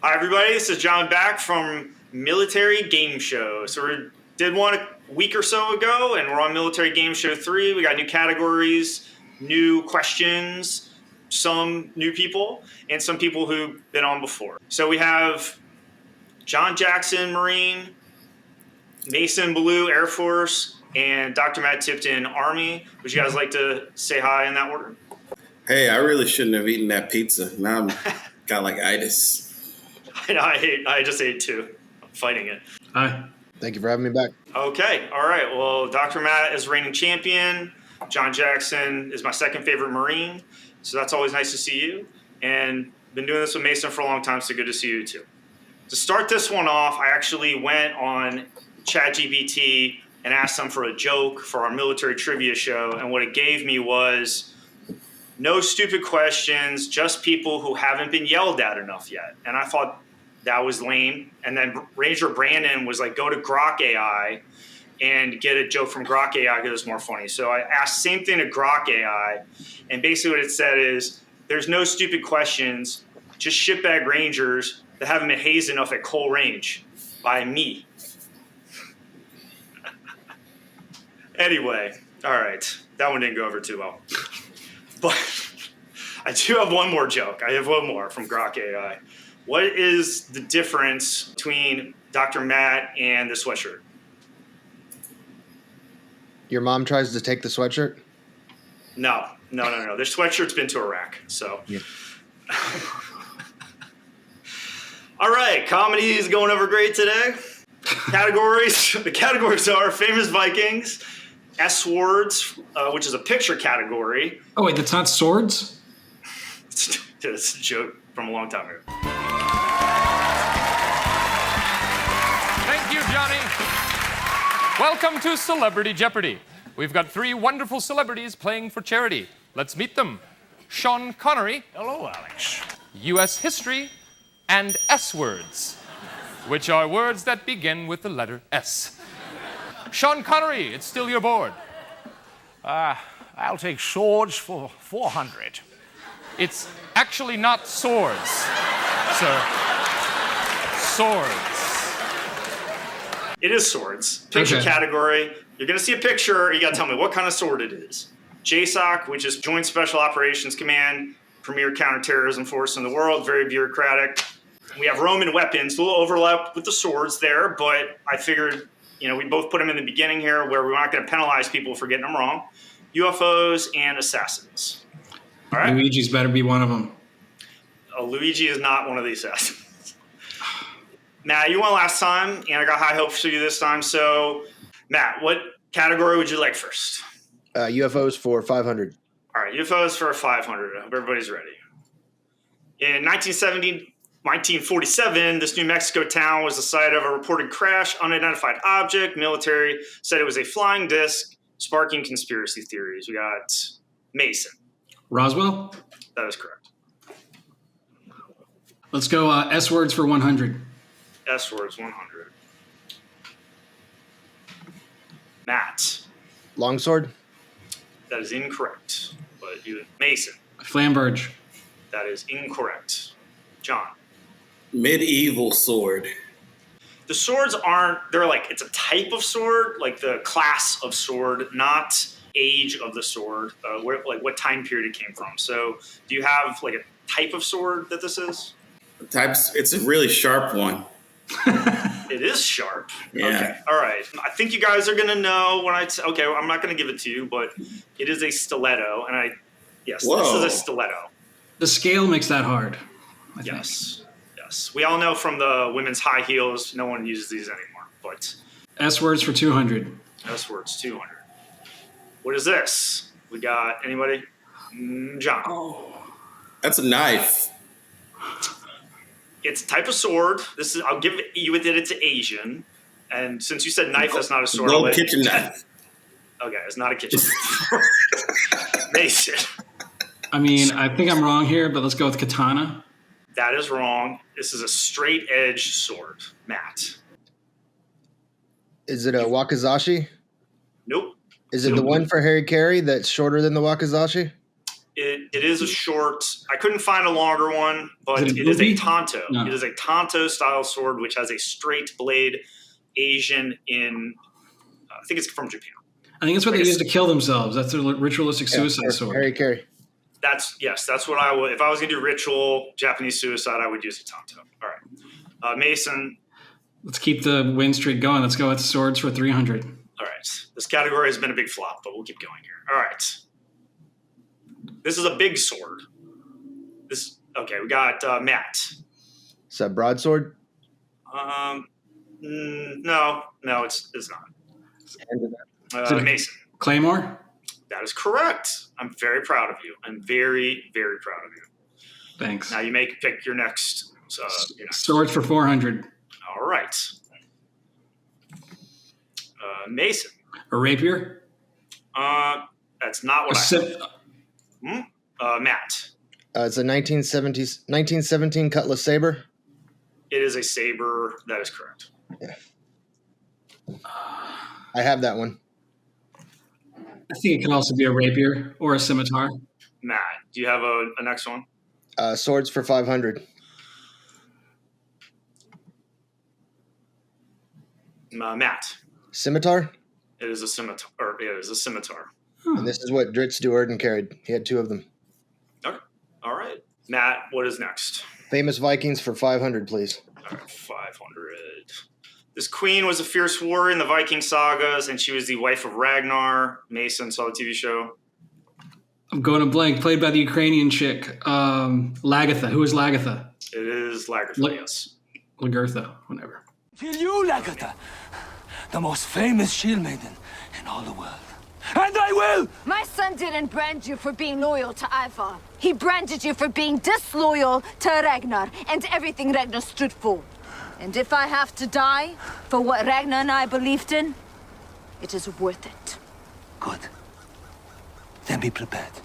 Hi, everybody. This is John back from Military Game Show. So we did one a week or so ago, and we're on Military Game Show 3. We got new categories, new questions, some new people, and some people who've been on before. So we have John Jackson, Marine, Mason Ballou, Air Force, and Dr. Matt Tipton, Army. Would you guys like to say hi in that order? Hey, I really shouldn't have eaten that pizza. Now I'm got like itis. I just ate two. I'm fighting it. Hi. Thank you for having me back. Okay. All right. Well, Dr. Matt is reigning champion. John Jackson is my second favorite Marine. So that's always nice to see you. And been doing this with Mason for a long time, so good to see you too. To start this one off, I actually went on ChatGPT and asked them for a joke for our military trivia show. And what it gave me was no stupid questions, just people who haven't been yelled at enough yet. And I thought that was lame. And then Ranger Brandon was like, go to Grok AI and get a joke from Grok AI because it's more funny. So I asked the same thing to Grok AI. And basically what it said is, there's no stupid questions, just shitbag Rangers that haven't been hazed enough at Cole Range by me. Anyway, all right. That one didn't go over too well. But I do have one more joke. I have one more from Grok AI. What is the difference between Dr. Matt and the sweatshirt? Your mom tries to take the sweatshirt? No. Their sweatshirt's been to Iraq, so. Yeah. All right, comedy is going over great today. Categories. The categories are Famous Vikings, S-Words, which is a picture category. Oh, wait, that's not swords? It's a joke from a long time ago. Thank you, Johnny. Welcome to Celebrity Jeopardy. We've got three wonderful celebrities playing for charity. Let's meet them. Sean Connery. Hello, Alex. U.S. history and S-words, which are words that begin with the letter S. Sean Connery, it's still your board. I'll take swords for 400. It's actually not swords, sir. Swords. It is swords. Picture category. You're going to see a picture. You got to tell me what kind of sword it is. JSOC, which is Joint Special Operations Command, premier counterterrorism force in the world, very bureaucratic. We have Roman weapons, a little overlap with the swords there, but I figured, we both put them in the beginning here where we're not going to penalize people for getting them wrong. UFOs and assassins. All right. Luigi's better be one of them. Luigi is not one of the assassins. Matt, you won last time, and I got high hopes for you this time. So, Matt, what category would you like first? UFOs for 500. All right, UFOs for 500. I hope everybody's ready. In 1947, this New Mexico town was the site of a reported crash, unidentified object. Military said it was a flying disc, sparking conspiracy theories. We got Mason. Roswell? That is correct. Let's go S-words for 100. S-words, 100. Matt. Longsword? That is incorrect. But Mason. Flamberge. That is incorrect. John. Medieval sword. The swords it's a type of sword, like the class of sword, not age of the sword, what time period it came from. So do you have like a type of sword that this is? It's a really sharp one. It is sharp. Yeah. Okay. All right. I think you guys are going to know when okay, I'm not going to give it to you, but it is a stiletto. And this is a stiletto. The scale makes that hard. I think. Yes. We all know from the women's high heels, no one uses these anymore, but. S-words for 200. S-words, 200. What is this? We got anybody? John. Oh. That's a knife. It's a type of sword. I'll give you that it's Asian. And since you said knife, that's not a sword. No kitchen knife. Okay, it's not a kitchen knife. Mason. I mean, I think I'm wrong here, but let's go with katana. That is wrong. This is a straight edge sword. Matt. Is it a wakizashi? Nope. Is it the one for Harry Carey that's shorter than the wakizashi? It It is a short. I couldn't find a longer one, but Is it a it is a movie? Tonto. No. It is a Tonto style sword, which has a straight blade, Asian in. I think it's from Japan. I think it's what they use to kill themselves. That's a ritualistic suicide Or sword. Harry Carey. That's what I would. If I was gonna do ritual Japanese suicide, I would use a Tonto. All right, Mason. Let's keep the win streak going. Let's go with swords for 300. All right, this category has been a big flop, but we'll keep going here. All right, this is a big sword. We got Matt. Is that broadsword? No, it's not. Mason. Claymore? That is correct. I'm very proud of you. I'm very, very proud of you. Thanks. Now you may pick your next. Your next. Swords for 400. All right. Mason. A rapier? That's not A what sim- Matt. It's a 1917 Cutlass Saber. It is a saber. That is correct. I have that one. I think it could also be a rapier or a scimitar. Matt, do you have a next one? Swords for 500. Matt. Scimitar. It is a scimitar. Or it is a scimitar. And this is what Dritz Duerden carried. He had 2 of them. Okay. All right. Matt, what is next? Famous Vikings for 500, please. All right, 500. This queen was a fierce warrior in the Viking sagas, and she was the wife of Ragnar. Mason saw the TV show. I'm going to blank. Played by the Ukrainian chick. Lagatha. Who is Lagatha? It is Lagertha, yes. Lagertha. Whatever. Kill you, Lagatha, the most famous shield maiden in all the world. And I will! My son didn't brand you for being loyal to Ivar. He branded you for being disloyal to Ragnar and everything Ragnar stood for. And if I have to die for what Ragnar and I believed in, it is worth it. Good. Then be prepared.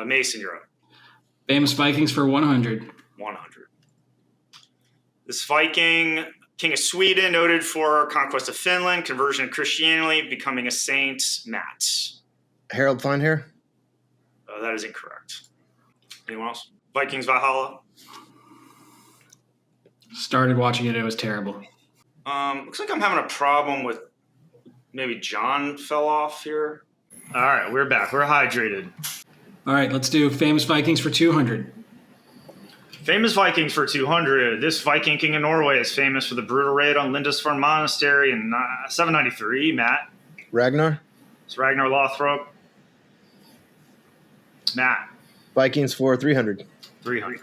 Mason, you're up. Famous Vikings for 100. 100. This Viking, king of Sweden, noted for conquest of Finland, conversion to Christianity, becoming a saint. Matt. Harold Finehair. That is incorrect. Anyone else? Vikings Valhalla. Started watching it. It was terrible. Looks like I'm having a problem with maybe John fell off here. All right, we're back. We're hydrated. All right, let's do Famous Vikings for 200. Famous Vikings for 200. This Viking king of Norway is famous for the brutal raid on Lindisfarne Monastery in 793. Matt. Ragnar. It's Ragnar Lothbrok. Matt. Vikings for 300. 300.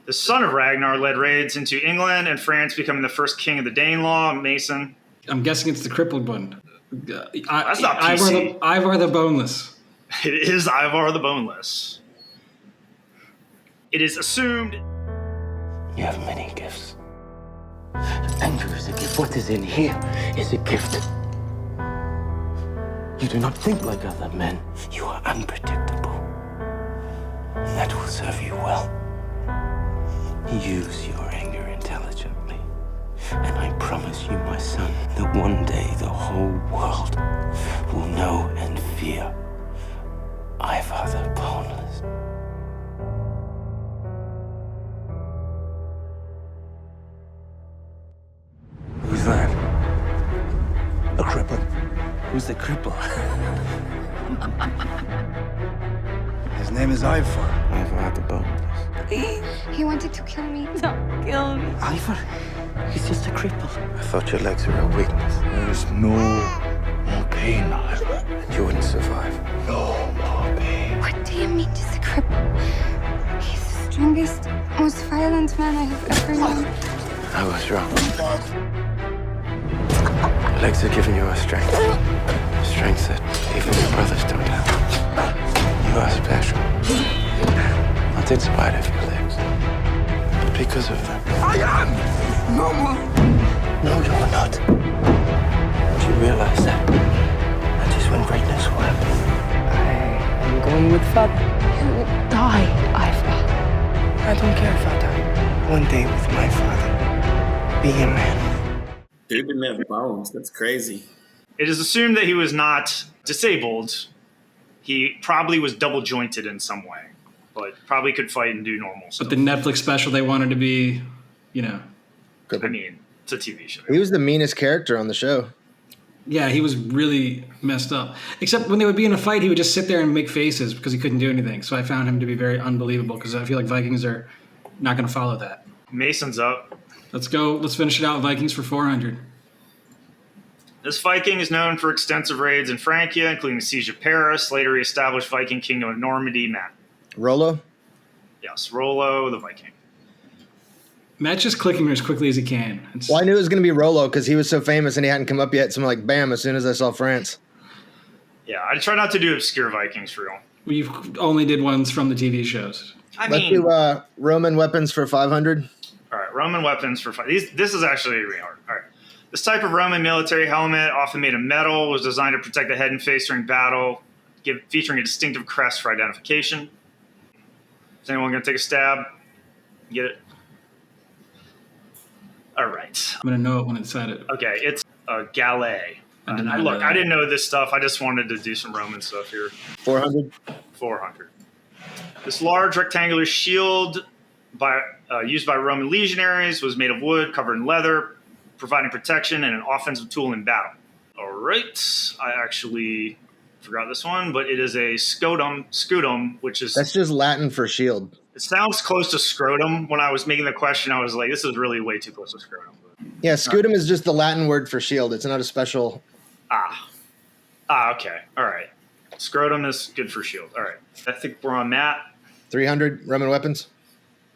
The son of Ragnar led raids into England and France, becoming the first king of the Danelaw. Mason. I'm guessing it's the crippled one. That's not PC. Ivar the Boneless. It is Ivar the Boneless. It is assumed. You have many gifts. Anger is a gift. What is in here is a gift. You do not think like other men. You are unpredictable. That will serve you well. Use your anger intelligently. And I promise you, my son, that one day the whole world will know and fear Ivar the Boneless. Who's that? A cripple. Who's the cripple? His name is Ivar. Ivar the Boneless. He wanted to kill me. Don't kill me. Ivar? He's just a cripple. I thought your legs were a weakness. There's no more pain, Ivar. And you wouldn't survive. No more pain. What do you mean, just a cripple? He's the strongest, most violent man I have ever known. I was wrong. Legs are giving you a strength. Strength that even your brothers don't have. You are special. Not in spite of your legs, but because of them. I am normal. No, you're not. Do you realize that? That is when greatness will happen. I'm going with Father. You will die, Ivar. I don't care if I die. One day with my father. Be a man. Dude didn't have bones. That's crazy. It is assumed that he was not disabled. He probably was double jointed in some way, but probably could fight and do normal stuff. But the Netflix special, they wanted to be, you know. I mean, it's a TV show. He was the meanest character on the show. Yeah, he was really messed up. Except when they would be in a fight, he would just sit there and make faces because he couldn't do anything. So I found him to be very unbelievable because I feel like Vikings are not going to follow that. Mason's up. Let's go. Let's finish it out with Vikings for 400. This Viking is known for extensive raids in Francia, including the Siege of Paris. Later, he established Viking Kingdom of Normandy. Matt. Rollo? Yes, Rollo the Viking. Matt's just clicking as quickly as he can. Well, I knew it was going to be Rollo because he was so famous and he hadn't come up yet. So I'm like, bam, as soon as I saw France. Yeah, I try not to do obscure Vikings for real. We've only did ones from the TV shows. Let's do Roman weapons for 500. All right, Roman weapons for fight. This is actually really hard. All right. This type of Roman military helmet, often made of metal, was designed to protect the head and face during battle, featuring a distinctive crest for identification. Is anyone going to take a stab? Get it? All right. I'm going to know it when it's said it. Okay, it's a gallet. I did not know Look, that. I didn't know this stuff. I just wanted to do some Roman stuff here. 400. 400. This large rectangular shield used by Roman legionaries was made of wood, covered in leather, providing protection and an offensive tool in battle. All right. I actually forgot this one, but it is a scutum, which is... That's just Latin for shield. It sounds close to scrotum. When I was making the question, I was like, this is really way too close to scrotum. Yeah, scutum is just the Latin word for shield. It's not a special... Okay. All right. Scrotum is good for shield. All right. I think we're on Matt. 300 Roman weapons.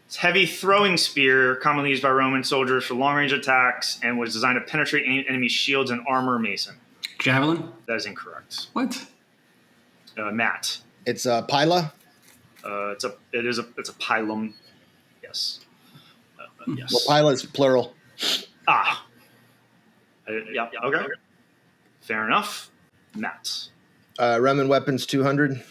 It's heavy throwing spear, commonly used by Roman soldiers for long-range attacks, and was designed to penetrate enemy shields and armor. Mason. Javelin? That is incorrect. What? Matt. It's pila. It's a pilum. Yes. Yes. Well, pila is plural. Yeah. Okay. Fair enough. Matt. Roman weapons 200.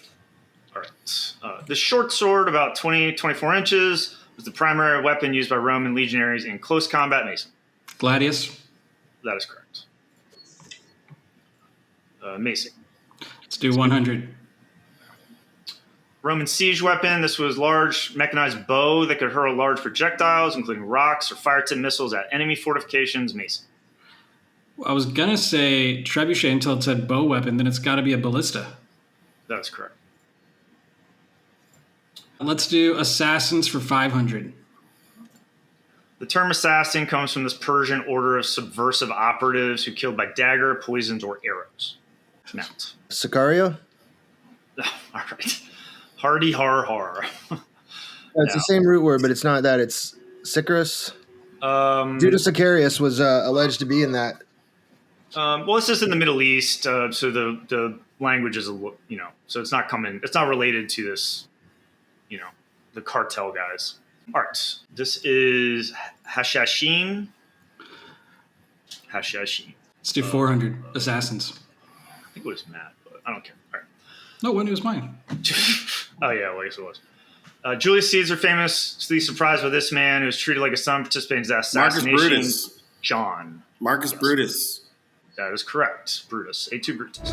All right. The short sword, about 24 inches, was the primary weapon used by Roman legionaries in close combat. Mason. Gladius? That is correct. Mason. Let's do 100. Roman siege weapon. This was large mechanized bow that could hurl large projectiles, including rocks or fire-tipped missiles at enemy fortifications. Mason. I was going to say trebuchet until it said bow weapon, then it's got to be a ballista. That is correct. Let's do assassins for 500. The term assassin comes from this Persian order of subversive operatives who killed by dagger, poisons, or arrows. Mount. Sicario? All right. Hardy har har. It's the same root word, but it's not that. It's Sicarus. Judas Sicarius was alleged to be in that. Well, it's just in the Middle East, so the language is so it's not related to this, the cartel guys. All right, this is Hashashin. Let's do 400 assassins. I think it was Matt, but I don't care. All right. No, when it was mine. Oh yeah, well, I guess it was. Julius Caesar famously surprised by this man who was treated like a son, participating in his assassination. Marcus Brutus. John. Marcus Brutus. That is correct. Brutus. A2 Brutus.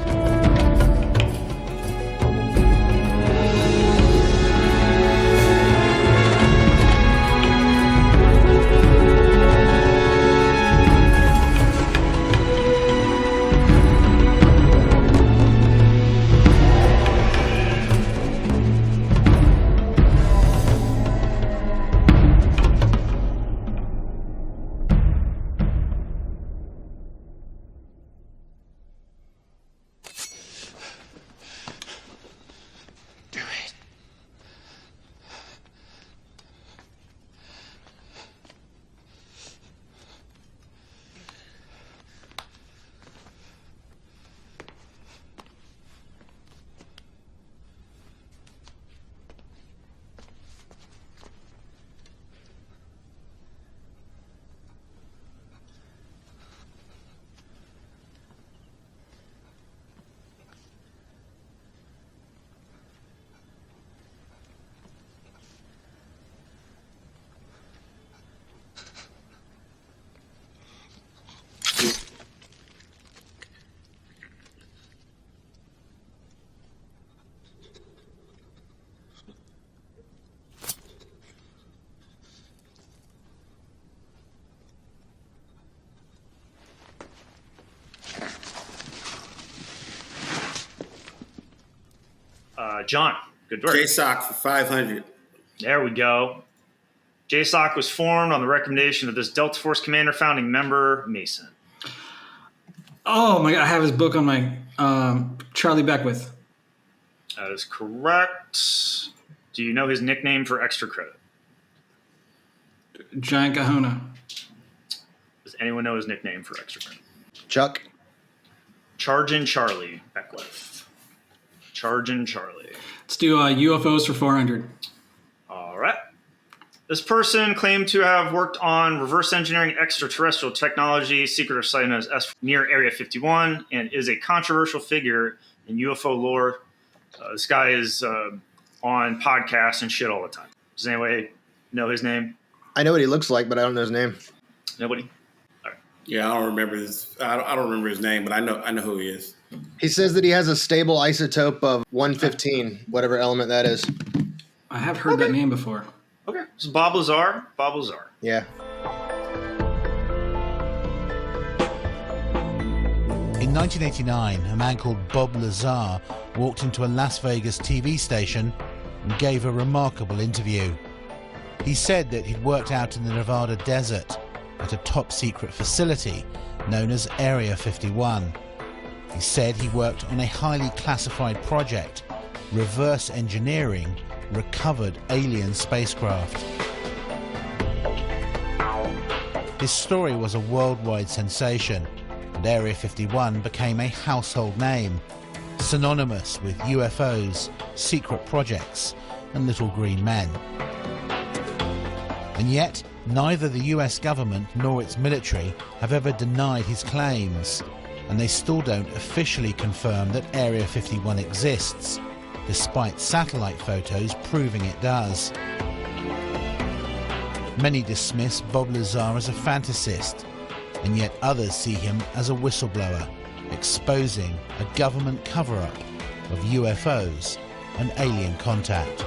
John, good work. JSOC for 500. There we go. JSOC was formed on the recommendation of this Delta Force commander, founding member Mason. Oh my God, I have his book on my Charlie Beckwith. That is correct. Do you know his nickname for extra credit? Giant Kahuna. Does anyone know his nickname for extra credit? Chuck. Chargin' Charlie Beckwith. Chargin' Charlie. Let's do UFOs for 400. All right. This person claimed to have worked on reverse engineering extraterrestrial technology, secret or site known as S near Area 51, and is a controversial figure in UFO lore. This guy is on podcasts and shit all the time. Does anybody know his name? I know what he looks like, but I don't know his name. Nobody? All right. Yeah, I don't remember I don't remember his name, but I know who he is. He says that he has a stable isotope of 115, whatever element that is. I have heard that name before. Okay. This is Bob Lazar. Bob Lazar. Yeah. In 1989, a man called Bob Lazar walked into a Las Vegas TV station and gave a remarkable interview. He said that he'd worked out in the Nevada desert at a top-secret facility known as Area 51. He said he worked on a highly classified project, reverse engineering recovered alien spacecraft. His story was a worldwide sensation, and Area 51 became a household name, synonymous with UFOs, secret projects, and little green men. And yet, neither the US government nor its military have ever denied his claims, and they still don't officially confirm that Area 51 exists, despite satellite photos proving it does. Many dismiss Bob Lazar as a fantasist, and yet others see him as a whistleblower, exposing a government cover-up of UFOs and alien contact.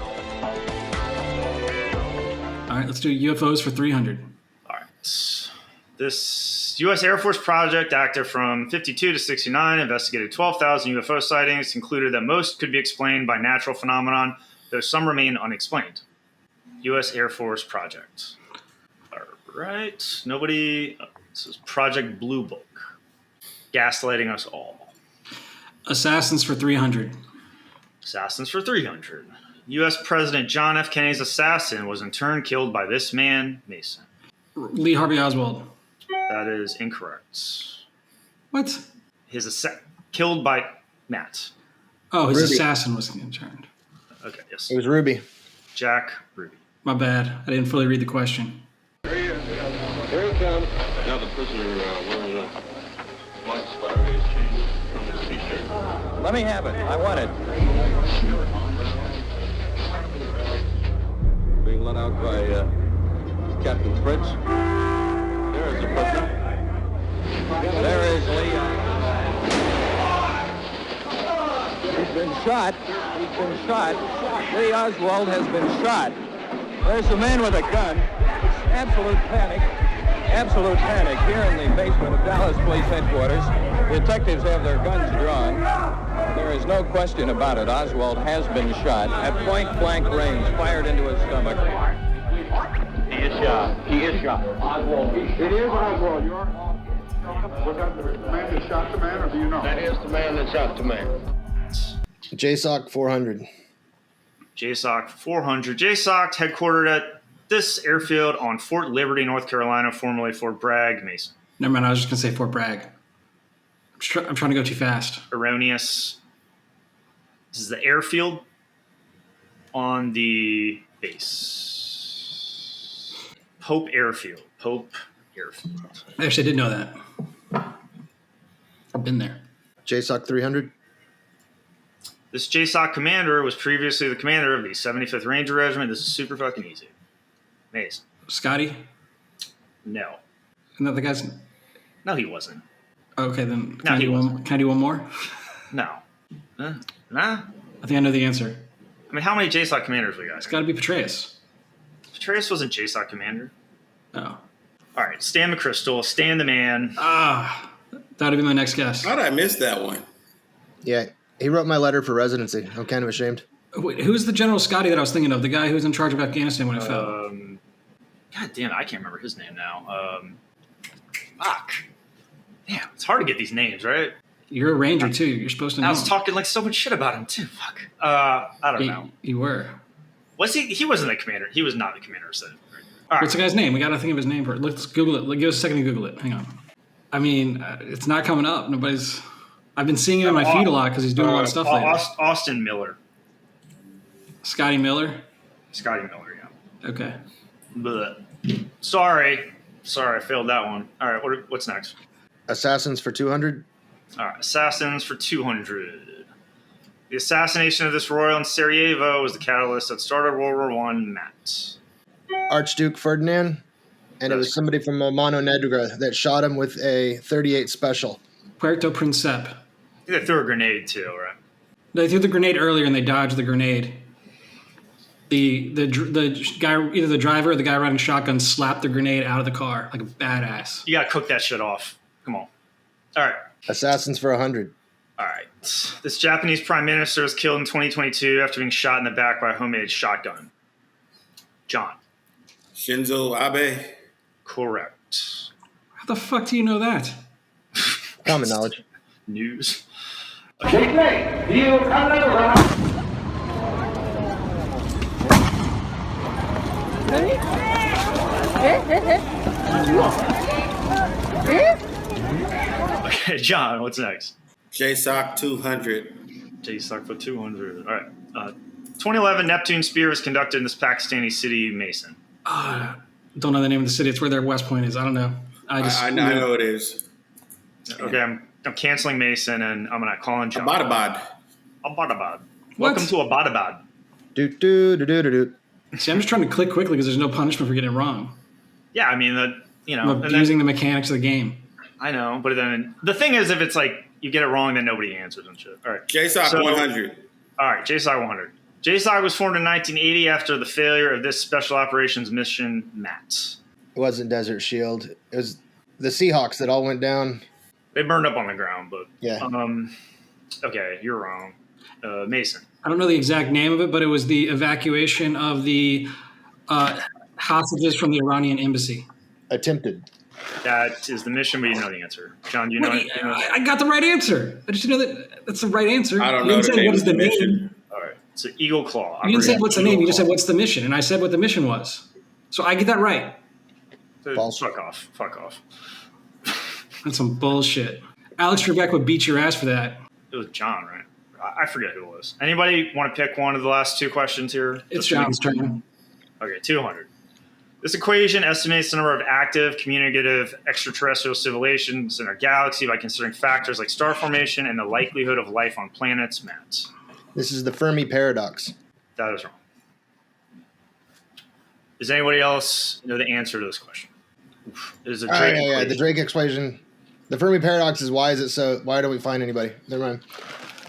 All right, let's do UFOs for 300. All right. This U.S. Air Force project, active from 52 to 69, investigated 12,000 UFO sightings, concluded that most could be explained by natural phenomenon, though some remain unexplained. U.S. Air Force project. All right. Nobody. This is Project Blue Book. Gaslighting us all. Assassins for 300. Assassins for 300. U.S. President John F. Kennedy's assassin was in turn killed by this man, Mason. Lee Harvey Oswald. That is incorrect. What? Killed by Matt. Oh, his Ruby. assassin was interned. Okay, yes. It was Ruby. Jack Ruby. My bad. I didn't fully read the question. Here he comes. Now the prisoner wearing a white spider is changed from his t-shirt. Let me have it. I want it. Being let out by Captain Fritz. There is the prisoner. There is Lee. He's been shot. He's been shot. Lee Oswald has been shot. There's a man with a gun. It's absolute panic. Absolute panic here in the basement of Dallas Police Headquarters. Detectives have their guns drawn. There is no question about it. Oswald has been shot at point-blank range, fired into his stomach. He is shot. He is shot. Oswald. It is Oswald. Was that the man that shot the man, or do you know? That is the man that shot the man. JSOC 400. JSOC 400. JSOC headquartered at this airfield on Fort Liberty, North Carolina, formerly Fort Bragg, Mason. Never mind. I was just gonna say Fort Bragg. I'm trying to go too fast. Erroneous. This is the airfield on the base. Pope Airfield. Pope Airfield. I actually did know that. I've been there. JSOC 300. This JSOC commander was previously the commander of the 75th Ranger Regiment. This is super fucking easy. Mason. Scotty? No. Isn't that the guy's? No, he wasn't. Okay, then No, he wasn't. can I do one more? No. Nah. I think I know the answer. I mean, how many JSOC commanders we got? It's got to be Petraeus. Petraeus wasn't JSOC commander. Oh. All right, Stan McChrystal, Stan the man. Ah, that would be my next guess. How did I miss that one? Yeah, he wrote my letter for residency. I'm kind of ashamed. Wait, who's the General Scotty that I was thinking of? The guy who was in charge of Afghanistan when it fell. God damn it, I can't remember his name now. Fuck. Damn, it's hard to get these names, right? You're a Ranger, too. You're supposed to know. I was talking like so much shit about him, too. Fuck. I don't know. You were. Was he? He wasn't the commander. He was not the commander. So. What's the guy's name? We got to think of his name first. Let's Google it. Give us a second to Google it. Hang on. I mean, it's not coming up. Nobody's. I've been seeing him in my feed a lot because he's doing a lot of stuff lately. Austin Miller. Scotty Miller? Scotty Miller, yeah. Okay. Blech. Sorry, I failed that one. All right, what's next? Assassins for 200. All right, Assassins for 200. The assassination of this royal in Sarajevo was the catalyst that started World War I. Matt. Archduke Ferdinand. And it was somebody from Mano Negra that shot him with a 38 special. Puerto Príncipe. They threw a grenade too, right? They threw the grenade earlier and they dodged the grenade. The guy, either the driver or the guy riding shotgun, slapped the grenade out of the car like a badass. You gotta cook that shit off. Come on. All right. Assassins for 100. All right. This Japanese prime minister was killed in 2022 after being shot in the back by a homemade shotgun. John. Shinzo Abe. Correct. How the fuck do you know that? Common knowledge. News. Okay, John, what's next? JSOC 200. JSOC for 200. All right. 2011 Neptune Spear was conducted in this Pakistani city, Mason. Don't know the name of the city. It's where their West Point is. I don't know. I know it is. Okay, I'm canceling Mason and I'm gonna call in John. Abbottabad. Welcome to Abbottabad. Do. See, I'm just trying to click quickly because there's no punishment for getting it wrong. Yeah, I mean, I'm abusing the mechanics of the game. I know, but then the thing is, if it's like you get it wrong, then nobody answers and shit. All right. JSOC 100. All right, JSOC 100. JSOC was formed in 1980 after the failure of this special operations mission, Matt. It wasn't Desert Shield. It was the Seahawks that all went down. They burned up on the ground, but yeah. Okay, you're wrong, Mason. I don't know the exact name of it, but it was the evacuation of the hostages from the Iranian embassy. Attempted. That is the mission, but you know the answer. John, do you know it? I got the right answer. I just know that's the right answer. I don't know the name of the mission. All right. It's an Eagle Claw. You didn't say Operation what's the Eagle name. You just Claw. said what's the mission, and I said what the mission was. So I get that right. False. Fuck off. Fuck off. That's some bullshit. Alex Trebek would beat your ass for that. It was John, right? I forget who it was. Anybody want to pick one of the last two questions here? It's John's turn. Okay, 200. This equation estimates the number of active, communicative extraterrestrial civilizations in our galaxy by considering factors like star formation and the likelihood of life on planets. Matt. This is the Fermi paradox. That is wrong. Does anybody else know the answer to this question? It is a Drake equation. The Drake equation. The Fermi paradox is why don't we find anybody? Never mind.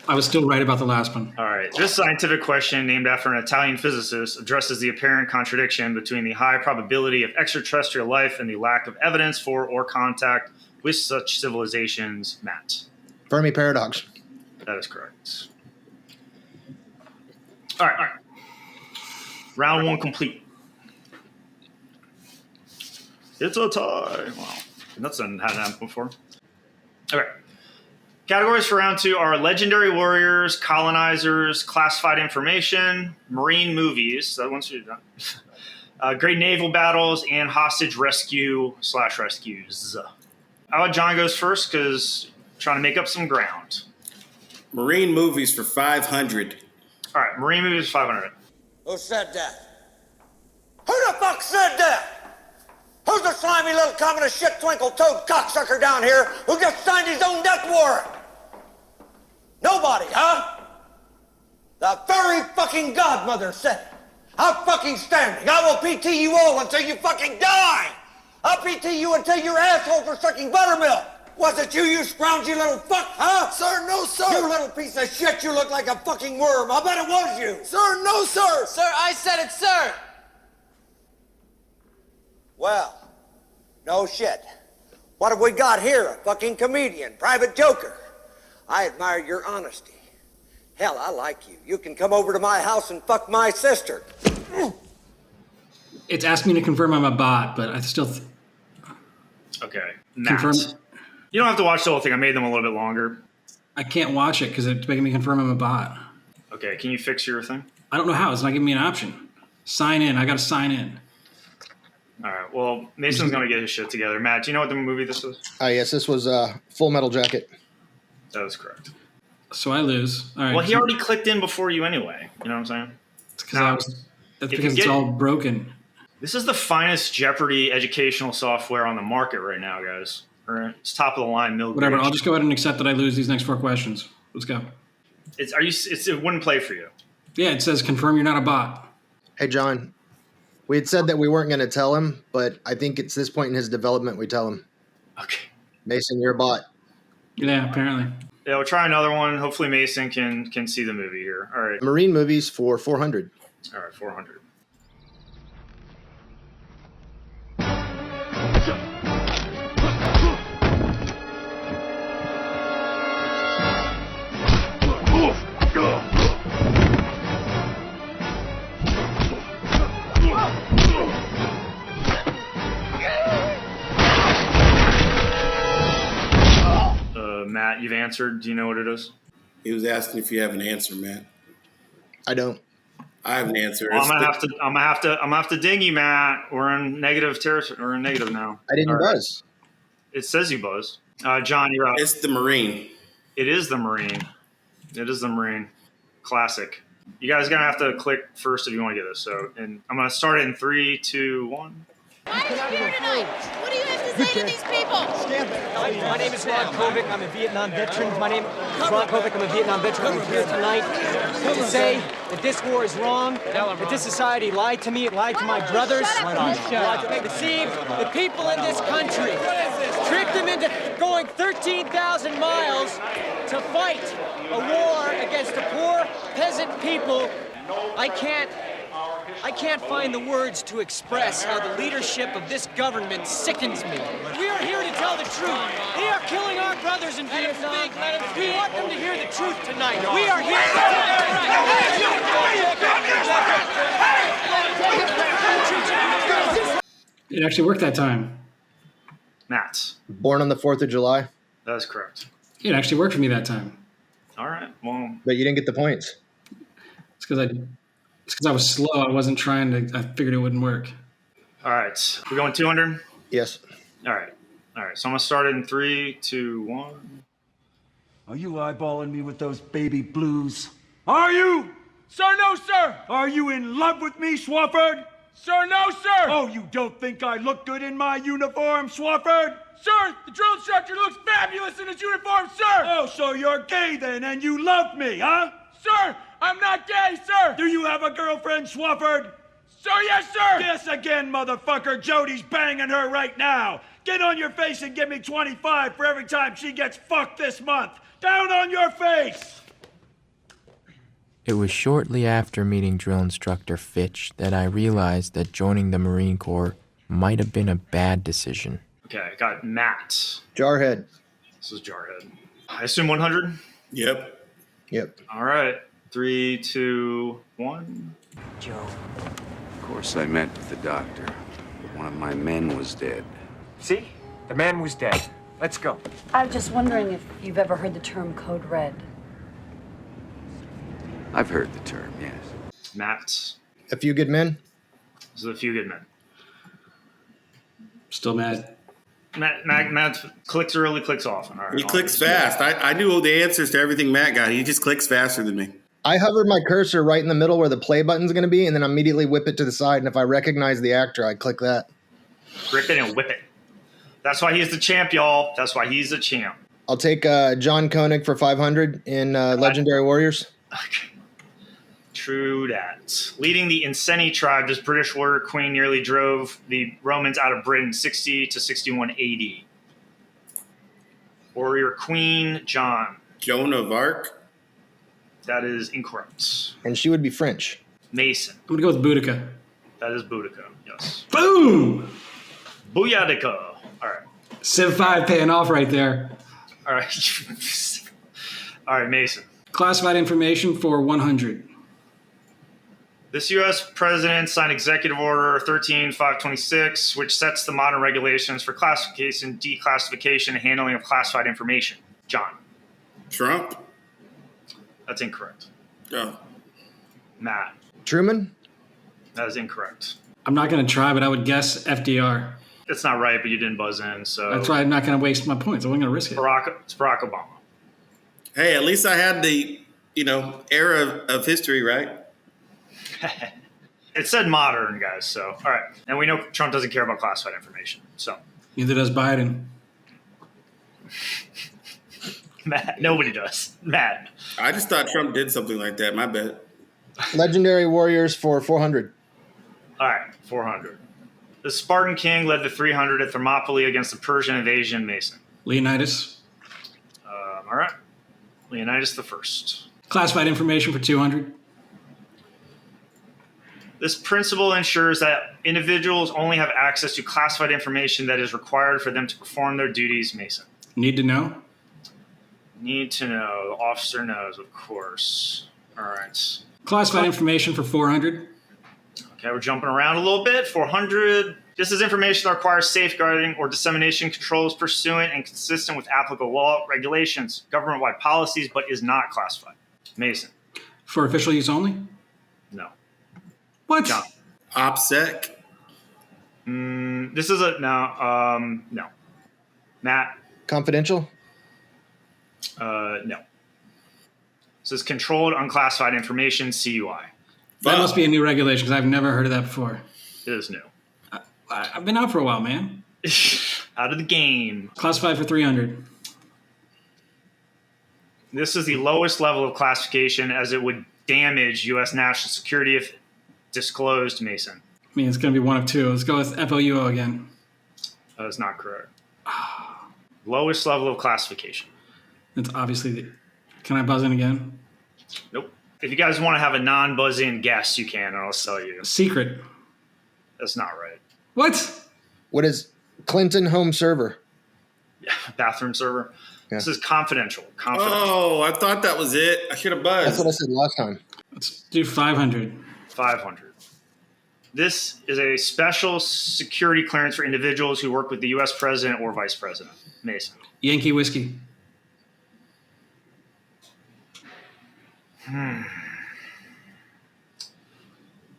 I was still right about the last one. All right. This scientific question, named after an Italian physicist, addresses the apparent contradiction between the high probability of extraterrestrial life and the lack of evidence for or contact with such civilizations. Matt. Fermi paradox. That is correct. All right. Round one complete. It's a tie. Wow. That's hadn't happened before. All right. Categories for round two are legendary warriors, colonizers, classified information, marine movies. That one's done. Great naval battles, and hostage rescue/rescues. How about John goes first because trying to make up some ground. Marine movies for 500. All right, marine movies 500. Who said that? Who the fuck said that? Who's the slimy little communist shit twinkle-toed cocksucker down here who just signed his own death warrant? Nobody, huh? The very fucking godmother said it. I'm fucking standing. I will PT you all until you fucking die. I'll PT you until your assholes are sucking buttermilk. Was it you scroungy little fuck, huh? Sir, no, sir. You little piece of shit, you look like a fucking worm. I bet it was you. Sir, no, sir. Sir, I said it, sir. Well, no shit. What have we got here? A fucking comedian, private joker. I admire your honesty. Hell, I like you. You can come over to my house and fuck my sister. It's asked me to confirm I'm a bot, but I still Okay. Matt. confirm. You don't have to watch the whole thing. I made them a little bit longer. I can't watch it because it's making me confirm I'm a bot. Okay, can you fix your thing? I don't know how. It's not giving me an option. Sign in. I got to sign in. All right. Well, Mason's going to get his shit together. Matt, do you know what the movie this is? Yes, this was Full Metal Jacket. That is correct. So I lose. All right. Well, he already clicked in before you anyway. You know what I'm saying? That's because it's all broken. This is the finest Jeopardy educational software on the market right now, guys. All right. It's top of the line. Whatever. I'll just go ahead and accept that I lose these next 4 questions. Let's go. It wouldn't play for you. Yeah, it says confirm you're not a bot. Hey, John. We had said that we weren't going to tell him, but I think it's this point in his development we tell him. Okay. Mason, you're a bot. Yeah, apparently. Yeah, we'll try another one. Hopefully Mason can see the movie here. All right. Marine movies for 400. All right, 400. Matt, you've answered. Do you know what it is? He was asking if you have an answer, Matt. I don't. I have an answer. Well, I'm gonna have to ding you, Matt. We're in negative territory. We're in negative now. I didn't buzz. It says you buzz. John, you're up. It's the Marine. It is the Marine. It is the Marine. Classic. You guys are gonna have to click first if you want to get this. So, and I'm gonna start it in 3, 2, 1. Why are you here tonight? What do you have to say to these people? My name is Ron Kovic. I'm a Vietnam veteran. My name is Ron Kovic. I'm a Vietnam veteran. I'm here tonight to say that this war is wrong, that this society lied to me, it lied to my brothers, deceived the people in this country, tricked them into going 13,000 miles to fight a war against the poor peasant people. I can't find the words to express how the leadership of this government sickens me. We are here to tell the truth. They are killing our brothers in Vietnam. We want them to hear the truth tonight. We are here It actually worked that time. Matt. Born on the 4th of July. That is correct. It actually worked for me that time. All right. Well, but you didn't get the points. It's because I was slow. I wasn't trying to. I figured it wouldn't work. All right. We're going 200? Yes. All right. So I'm going to start it in 3, 2, 1. Are you eyeballing me with those baby blues? Are you? Sir, no, sir! Are you in love with me, Swafford? Sir, no, sir! Oh, you don't think I look good in my uniform, Swafford? Sir, the drill instructor looks fabulous in his uniform, sir! Oh, so you're gay then, and you love me, huh? Sir, I'm not gay, sir! Do you have a girlfriend, Swafford? Sir, yes, sir! Guess again, motherfucker. Jody's banging her right now. Get on your face and give me 25 for every time she gets fucked this month. Down on your face! It was shortly after meeting drill instructor Fitch that I realized that joining the Marine Corps might have been a bad decision. Okay, I got Matt. Jarhead. This is Jarhead. I assume 100? Yep. All right. 3, 2, 1. Joe. Of course, I met with the doctor. One of my men was dead. See? The man was dead. Let's go. I'm just wondering if you've ever heard the term Code Red. I've heard the term, yes. Matt. A Few Good Men. This is A Few Good Men. Still mad. Matt clicks early, clicks often. All right, He clicks fast. I knew all the answers to everything Matt got. He just clicks faster than me. I hovered my cursor right in the middle where the play button's going to be, and then immediately whip it to the side. And if I recognize the actor, I click that. Rip it and whip it. That's why he's the champ, y'all. That's why he's the champ. I'll take John Koenig for 500 in Legendary Warriors. Okay. True that. Leading the Iceni tribe, this British warrior queen nearly drove the Romans out of Britain 60 to 61 AD. Warrior Queen John. Joan of Arc? That is incorrect. And she would be French. Mason. I'm going to go with Boudica. That is Boudica, yes. Boom! Booyadica. All right. Civ 5 paying off right there. All right. All right, Mason. Classified information for 100. This U.S. president signed Executive Order 13526, which sets the modern regulations for classification, declassification, and handling of classified information. John. Trump? That's incorrect. Oh. Matt. Truman? That is incorrect. I'm not going to try, but I would guess FDR. It's not right, but you didn't buzz in, so. That's why I'm not going to waste my points. I wasn't going to risk it. It's Barack Obama. Hey, at least I had the, era of history, right? It said modern, guys, so. All right. And we know Trump doesn't care about classified information, so. Neither does Biden. Matt. Nobody does. Matt. I just thought Trump did something like that. My bad. Legendary Warriors for 400. All right, 400. The Spartan king led the 300 at Thermopylae against the Persian invasion. Mason. Leonidas. All right. Leonidas the First. Classified information for 200. This principle ensures that individuals only have access to classified information that is required for them to perform their duties. Mason. Need to know. Need to know. The officer knows, of course. All right. Classified information for 400. Okay, we're jumping around a little bit. 400. This is information that requires safeguarding or dissemination controls pursuant and consistent with applicable law, regulations, government-wide policies, but is not classified. Mason. For official use only? No. What? John. OPSEC? This is a no. No. Matt. Confidential? No. This is controlled unclassified information, CUI. That must be a new regulation because I've never heard of that before. It is new. I've been out for a while, man. Out of the game. Classified for 300. This is the lowest level of classification as it would damage U.S. national security if disclosed, Mason. I mean, it's going to be one of two. Let's go with FOUO again. That is not correct. Lowest level of classification. It's obviously the... Can I buzz in again? Nope. If you guys want to have a non-buzz-in guess, you can, and I'll tell you. Secret. That's not right. What? What is Clinton home server? Yeah, bathroom server. Yeah. This is confidential. Oh, I thought that was it. I should have buzzed. That's what I said last time. Let's do 500. 500. This is a special security clearance for individuals who work with the U.S. president or vice president. Mason. Yankee whiskey.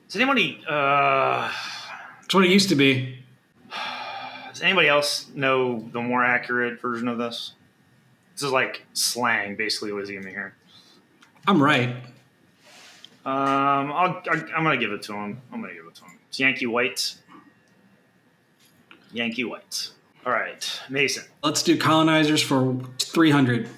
Does anybody, It's what it used to be. does anybody else know the more accurate version of this? This is like slang, basically, what he's giving me here. I'm right. I'm gonna give it to him. It's Yankee White. Yankee White. All right, Mason. Let's do colonizers for 300.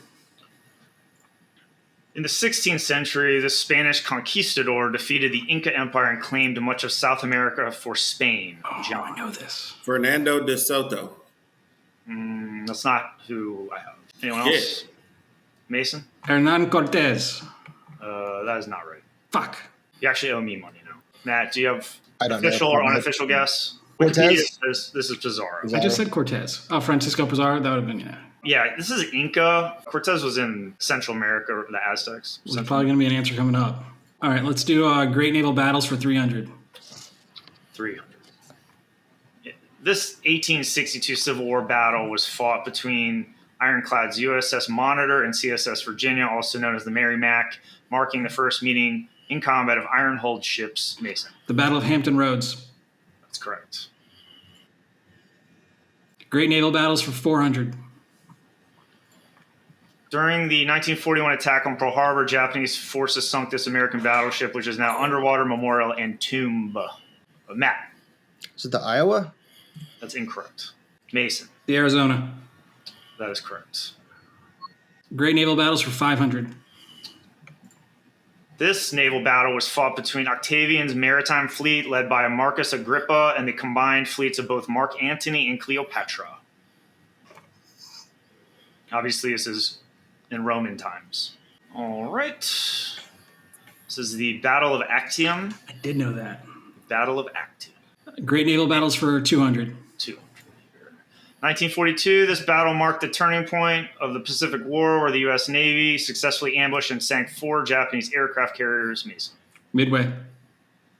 In the 16th century, the Spanish conquistador defeated the Inca Empire and claimed much of South America for Spain. John. I know this. Fernando de Soto. That's not who I have. Anyone else? Mason? Hernan Cortez. That is not right. Fuck. You actually owe me money now. Matt, do you have I don't know. official or unofficial guess? Cortez? Wikipedia says this is Pizarro. I just said Cortez. Oh, Francisco Pizarro? That would have been, yeah. Yeah, this is Inca. Cortez was in Central America, or the Aztecs. There's probably going to be an answer coming up. All right, let's do Great Naval Battles for 300. 300. This 1862 Civil War battle was fought between ironclads USS Monitor and CSS Virginia, also known as the Merrimack, marking the first meeting in combat of iron-hulled ships. Mason. The Battle of Hampton Roads. That's correct. Great Naval Battles for 400. During the 1941 attack on Pearl Harbor, Japanese forces sunk this American battleship, which is now underwater memorial and tomb. Matt. Is it the Iowa? That's incorrect. Mason. The Arizona. That is correct. Great Naval Battles for 500. This naval battle was fought between Octavian's maritime fleet, led by Marcus Agrippa, and the combined fleets of both Mark Antony and Cleopatra. Obviously, this is in Roman times. All right. This is the Battle of Actium. I did know that. Battle of Actium. Great Naval Battles for 200. 1942, this battle marked the turning point of the Pacific War, where the U.S. Navy successfully ambushed and sank 4 Japanese aircraft carriers. Mason. Midway.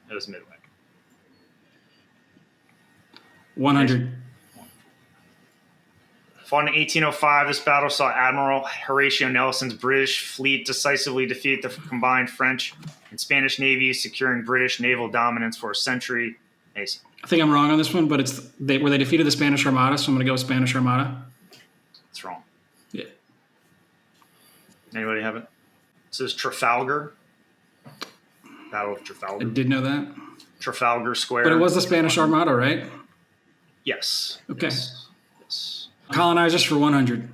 It was Midway. 100. Fought in 1805, this battle saw Admiral Horatio Nelson's British fleet decisively defeat the combined French and Spanish navies, securing British naval dominance for a century. Mason. I think I'm wrong on this one, but it's where they defeated the Spanish Armada, so I'm going to go with Spanish Armada. It's wrong. Yeah. Anybody have it? This is Trafalgar. Battle of Trafalgar. I did know that. Trafalgar Square. But it was the Spanish Armada, right? Yes. Okay. Yes. Colonizers for 100.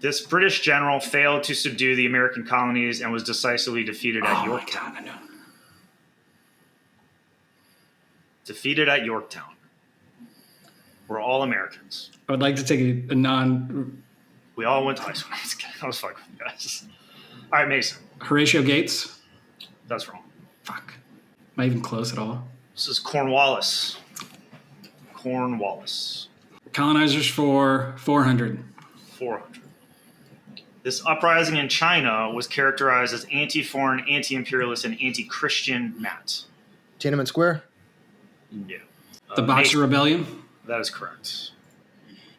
This British general failed to subdue the American colonies and was decisively defeated at Yorktown. My God, I know. Defeated at Yorktown. We're all Americans. I would like to take a non... We all went to high school. I was fucking with you guys. All right, Mason. Horatio Gates. That's wrong. Fuck. Am I even close at all? This is Cornwallis. Cornwallis. Colonizers for 400. 400. This uprising in China was characterized as anti-foreign, anti-imperialist, and anti-Christian. Matt. Tiananmen Square? No. The Boxer Rebellion? That is correct.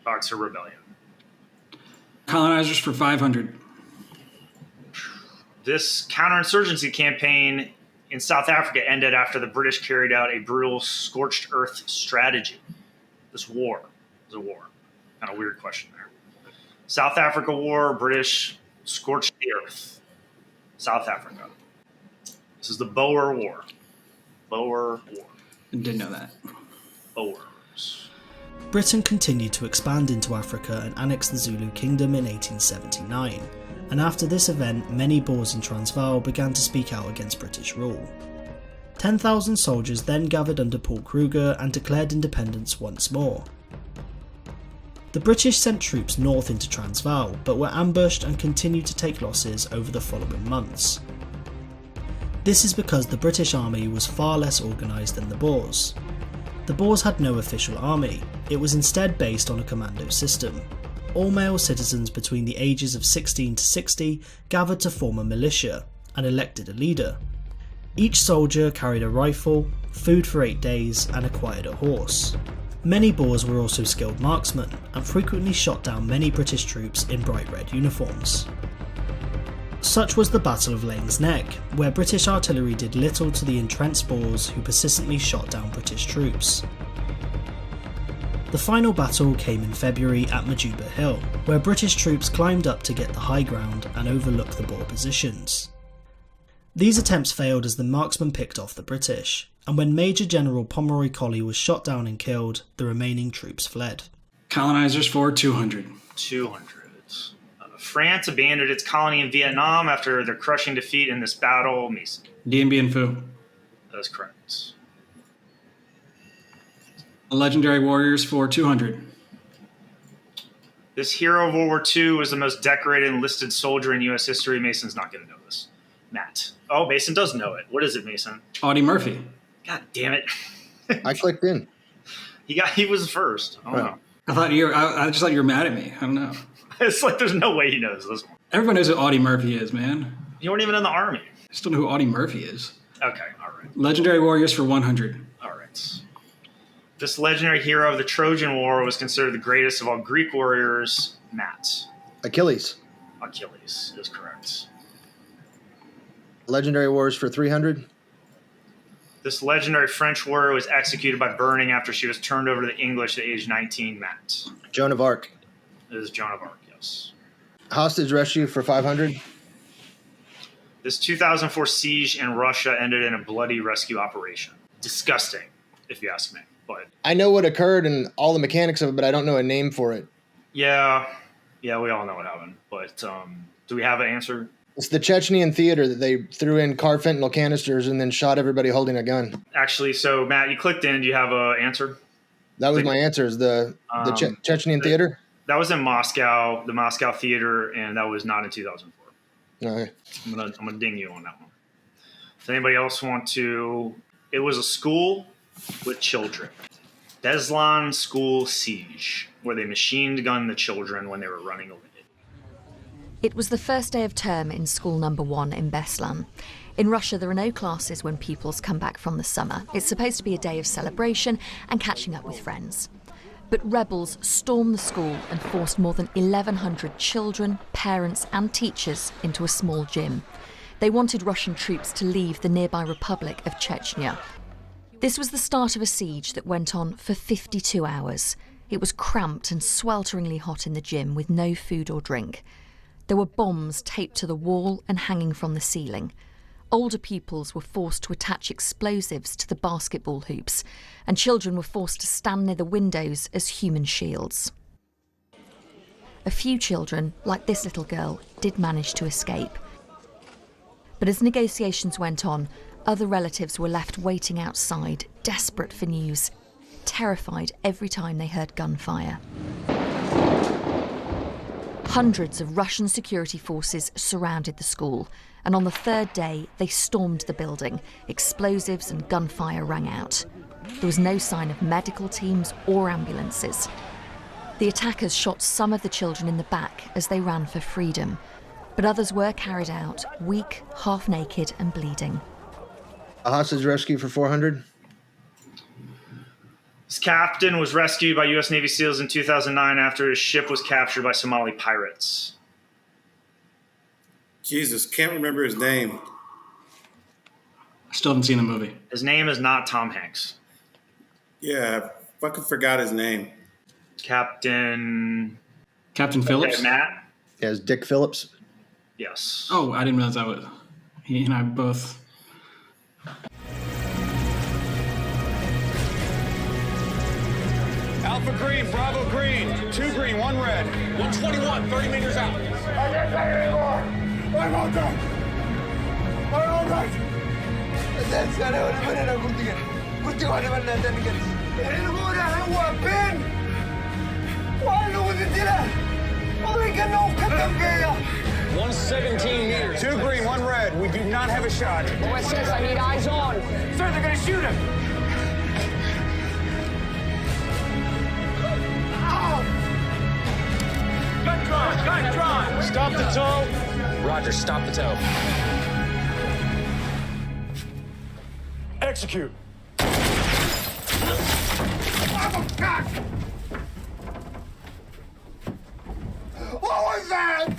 Boxer Rebellion. Colonizers for 500. This counterinsurgency campaign in South Africa ended after the British carried out a brutal scorched earth strategy. This war was a war. Kind of weird question there. South Africa War, British scorched the earth. South Africa. This is the Boer War. Boer War. I didn't know that. Boers. Britain continued to expand into Africa and annex the Zulu kingdom in 1879, and after this event many Boers in Transvaal began to speak out against British rule. 10,000 soldiers then gathered under Paul Kruger and declared independence once more. The British sent troops north into Transvaal, but were ambushed and continued to take losses over the following months. This is because the British army was far less organised than the Boers. The Boers had no official army, it was instead based on a commando system. All male citizens between the ages of 16 to 60 gathered to form a militia and elected a leader. Each soldier carried a rifle, food for 8 days, and acquired a horse. Many Boers were also skilled marksmen and frequently shot down many British troops in bright red uniforms. Such was the Battle of Laing's Neck, where British artillery did little to the entrenched Boers who persistently shot down British troops. The final battle came in February at Majuba Hill, where British troops climbed up to get the high ground and overlook the Boer positions. These attempts failed as the marksmen picked off the British, and when Major General Pomeroy Colley was shot down and killed, the remaining troops fled. Colonizers for 200. 200. France abandoned its colony in Vietnam after their crushing defeat in this battle. Mason. Dien Bien Phu. That is correct. Legendary Warriors for 200. This hero of World War II was the most decorated enlisted soldier in U.S. history. Mason's not going to know this. Matt. Oh, Mason does know it. What is it, Mason? Audie Murphy. God damn it. I clicked in. He was first. I don't know. I just thought you were mad at me. I don't know. It's like there's no way he knows this one. Everyone knows who Audie Murphy is, man. You weren't even in the Army. I still know who Audie Murphy is. Okay, all right. Legendary Warriors for 100. All right. This legendary hero of the Trojan War was considered the greatest of all Greek warriors. Matt. Achilles. Achilles is correct. Legendary Warriors for 300. This legendary French warrior was executed by burning after she was turned over to the English at age 19. Matt. Joan of Arc. It is Joan of Arc, yes. Hostage rescue for 500. This 2004 siege in Russia ended in a bloody rescue operation. Disgusting, if you ask me. But I know what occurred and all the mechanics of it, but I don't know a name for it. yeah, we all know what happened. But do we have an answer? It's the Chechnyan theater that they threw in car fentanyl canisters and then shot everybody holding a gun. Actually, so Matt, you clicked in. Do you have an answer? That was my answer. Is the Chechnyan theater? That was in Moscow, the Moscow theater, and that was not in 2004. Okay. I'm gonna ding you on that one. Does anybody else want to? It was a school with children. Beslan School Siege, where they machine gunned the children when they were running away. It was the first day of term in school number 1 in Beslan. In Russia, there are no classes when pupils come back from the summer. It's supposed to be a day of celebration and catching up with friends. But rebels stormed the school and forced more than 1,100 children, parents and teachers into a small gym. They wanted Russian troops to leave the nearby Republic of Chechnya. This was the start of a siege that went on for 52 hours. It was cramped and swelteringly hot in the gym with no food or drink. There were bombs taped to the wall and hanging from the ceiling. Older pupils were forced to attach explosives to the basketball hoops, and children were forced to stand near the windows as human shields. A few children, like this little girl, did manage to escape. But as negotiations went on, other relatives were left waiting outside, desperate for news, terrified every time they heard gunfire. Hundreds of Russian security forces surrounded the school, and on the third day they stormed the building. Explosives and gunfire rang out. There was no sign of medical teams or ambulances. The attackers shot some of the children in the back as they ran for freedom, but others were carried out, weak, half-naked and bleeding. A hostage rescue for 400. This captain was rescued by U.S. Navy SEALs in 2009 after his ship was captured by Somali pirates. Jesus, can't remember his name. I still haven't seen the movie. His name is not Tom Hanks. Yeah, I fucking forgot his name. Captain Phillips? Okay, Matt? Yeah, it's Dick Phillips. Yes. Oh, I didn't realize that was... He and I both... Alpha green, Bravo green, 2 green, 1 red. 121, 30 meters out. I can't take it anymore. I'm all done. I'm all right. هو فين؟ وقالوا ودينا والله كانوا كتب فيا. 117 meters. 2 green, 1 red. We do not have a shot. OSS, I need eyes on. Sir, they're gonna shoot him. Gun drawn. Stop the tow. Roger, stop the tow. Execute. What was that?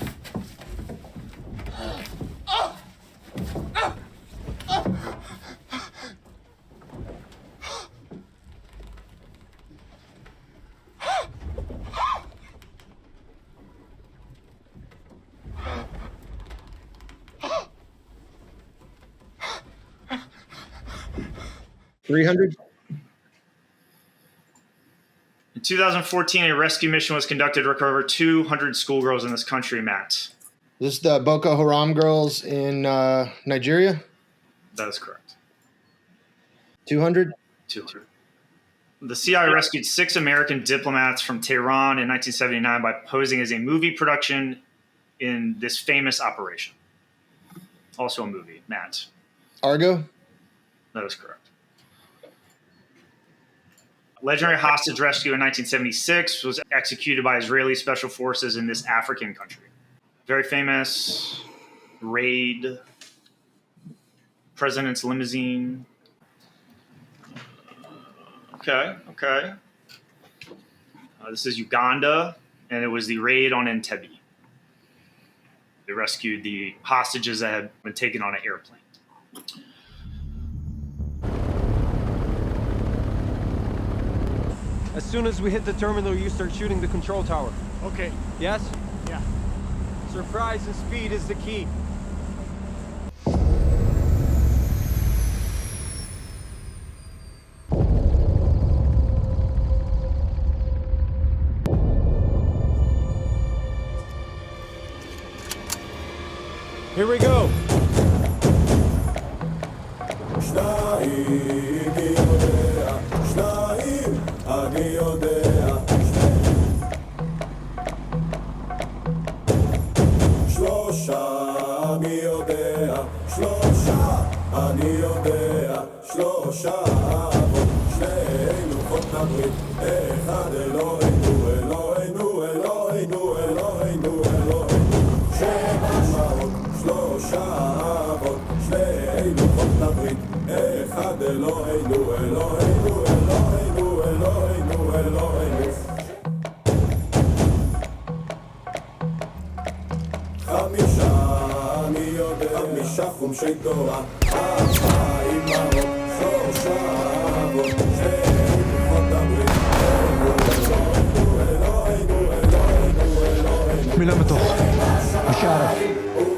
300. In 2014, a rescue mission was conducted to recover 200 schoolgirls in this country, Matt. This is the Boko Haram girls in Nigeria. That is correct. 200. 200. The CIA rescued 6 American diplomats from Tehran in 1979 by posing as a movie production in this famous operation. Also a movie, Matt. Argo. That is correct. Legendary hostage rescue in 1976 was executed by Israeli special forces in this African country. Very famous raid, president's limousine. Okay. This is Uganda, and it was the raid on Entebbe. They rescued the hostages that had been taken on an airplane. As soon as we hit the terminal, you start shooting the control tower. Okay. Yes? Yeah. Surprise and speed is the key. Here we go.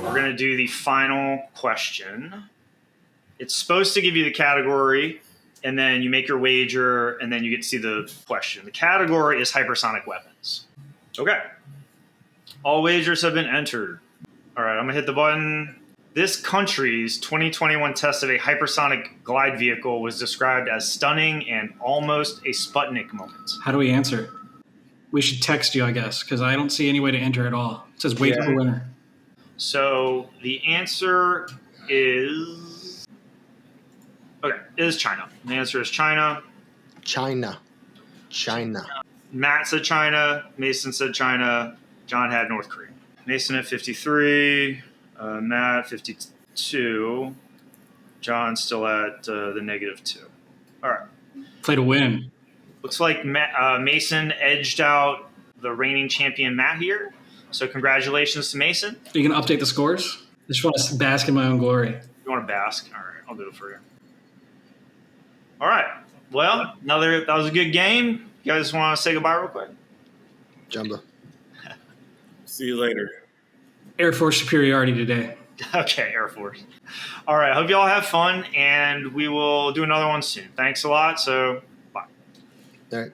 We're going to do the final question. It's supposed to give you the category, and then you make your wager, and then you get to see the question. The category is hypersonic weapons. Okay. All wagers have been entered. All right, I'm going to hit the button. This country's 2021 test of a hypersonic glide vehicle was described as stunning and almost a Sputnik moment. How do we answer? We should text you, I guess, because I don't see any way to enter at all. It says wait for the winner. So the answer is... Okay, it is China. The answer is China. China. Matt said China. Mason said China. John had North Korea. Mason at 53. Matt 52. John still at the -2. All right. Play to win. Looks like Mason edged out the reigning champion Matt here. So congratulations to Mason. Are you going to update the scores? I just want to bask in my own glory. You want to bask? All right, I'll do it for you. All right. Well, that was a good game. You guys want to say goodbye real quick? Jumbo. See you later. Air Force superiority today. Okay, Air Force. All right. Hope you all have fun, and we will do another one soon. Thanks a lot. So, bye. All right.